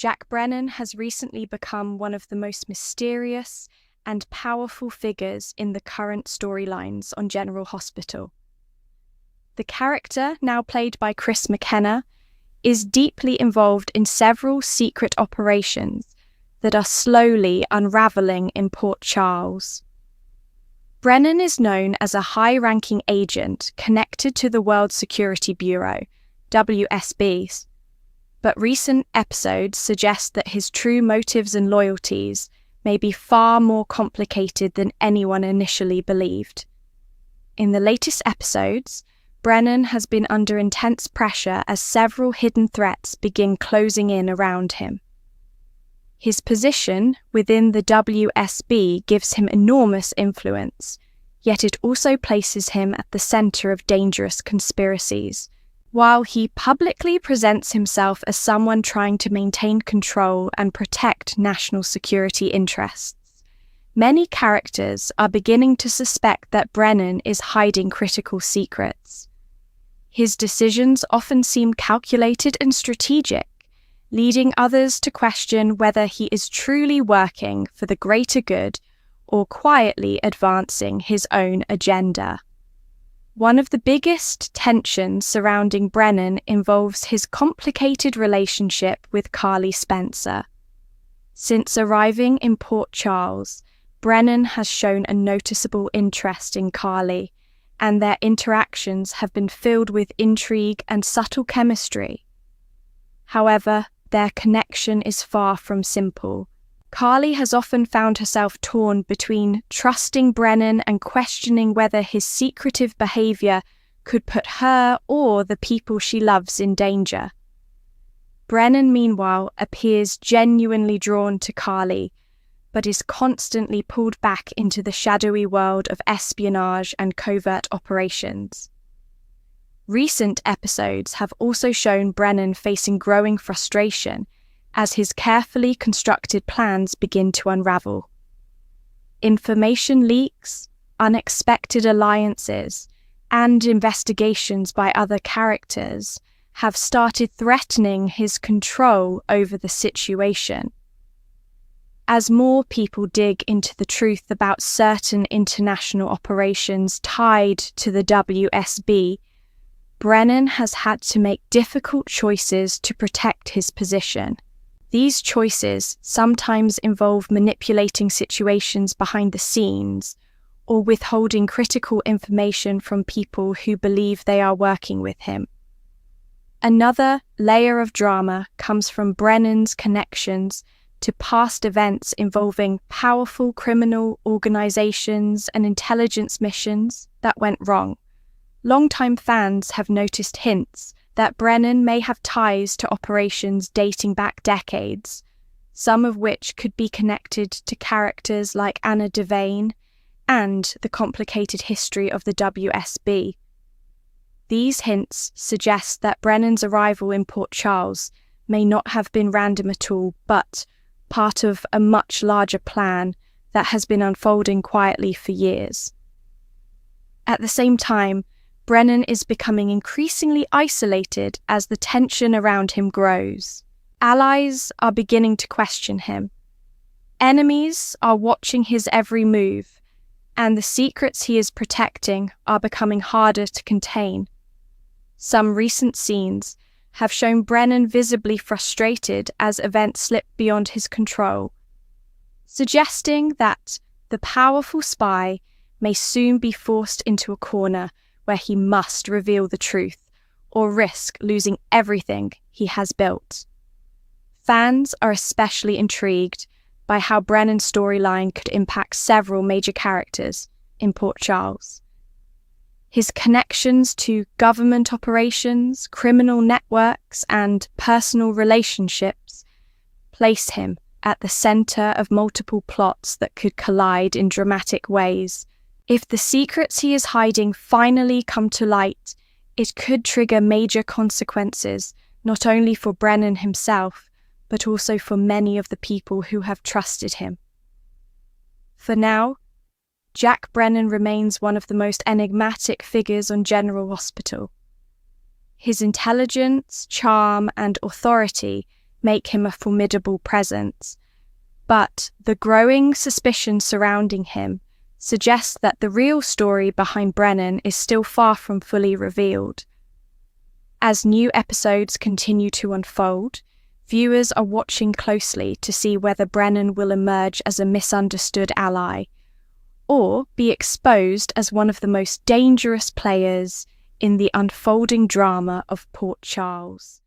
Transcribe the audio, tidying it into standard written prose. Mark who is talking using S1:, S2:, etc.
S1: Jack Brennan has recently become one of the most mysterious and powerful figures in the current storylines on General Hospital. The character, now played by Chris McKenna, is deeply involved in several secret operations that are slowly unraveling in Port Charles. Brennan is known as a high-ranking agent connected to the World Security Bureau, WSB, but recent episodes suggest that his true motives and loyalties may be far more complicated than anyone initially believed. In the latest episodes, Brennan has been under intense pressure as several hidden threats begin closing in around him. His position within the WSB gives him enormous influence, yet it also places him at the center of dangerous conspiracies. While he publicly presents himself as someone trying to maintain control and protect national security interests, many characters are beginning to suspect that Brennan is hiding critical secrets. His decisions often seem calculated and strategic, leading others to question whether he is truly working for the greater good or quietly advancing his own agenda. One of the biggest tensions surrounding Brennan involves his complicated relationship with Carly Spencer. Since arriving in Port Charles, Brennan has shown a noticeable interest in Carly, and their interactions have been filled with intrigue and subtle chemistry. However, their connection is far from simple. Carly has often found herself torn between trusting Brennan and questioning whether his secretive behavior could put her or the people she loves in danger. Brennan, meanwhile, appears genuinely drawn to Carly, but is constantly pulled back into the shadowy world of espionage and covert operations. Recent episodes have also shown Brennan facing growing frustration as his carefully constructed plans begin to unravel. Information leaks, unexpected alliances, and investigations by other characters have started threatening his control over the situation. As more people dig into the truth about certain international operations tied to the WSB, Brennan has had to make difficult choices to protect his position. These choices sometimes involve manipulating situations behind the scenes or withholding critical information from people who believe they are working with him. Another layer of drama comes from Brennan's connections to past events involving powerful criminal organizations and intelligence missions that went wrong. Longtime fans have noticed hints that Brennan may have ties to operations dating back decades, some of which could be connected to characters like Anna Devane and the complicated history of the WSB. These hints suggest that Brennan's arrival in Port Charles may not have been random at all, but part of a much larger plan that has been unfolding quietly for years. At the same time, Brennan is becoming increasingly isolated as the tension around him grows. Allies are beginning to question him. Enemies are watching his every move, and the secrets he is protecting are becoming harder to contain. Some recent scenes have shown Brennan visibly frustrated as events slip beyond his control, suggesting that the powerful spy may soon be forced into a corner where he must reveal the truth or risk losing everything he has built. Fans are especially intrigued by how Brennan's storyline could impact several major characters in Port Charles. His connections to government operations, criminal networks, and personal relationships place him at the center of multiple plots that could collide in dramatic ways. If the secrets he is hiding finally come to light, it could trigger major consequences, not only for Brennan himself, but also for many of the people who have trusted him. For now, Jack Brennan remains one of the most enigmatic figures on General Hospital. His intelligence, charm, and authority make him a formidable presence, but the growing suspicion surrounding him suggests that the real story behind Brennan is still far from fully revealed. As new episodes continue to unfold, viewers are watching closely to see whether Brennan will emerge as a misunderstood ally or be exposed as one of the most dangerous players in the unfolding drama of Port Charles.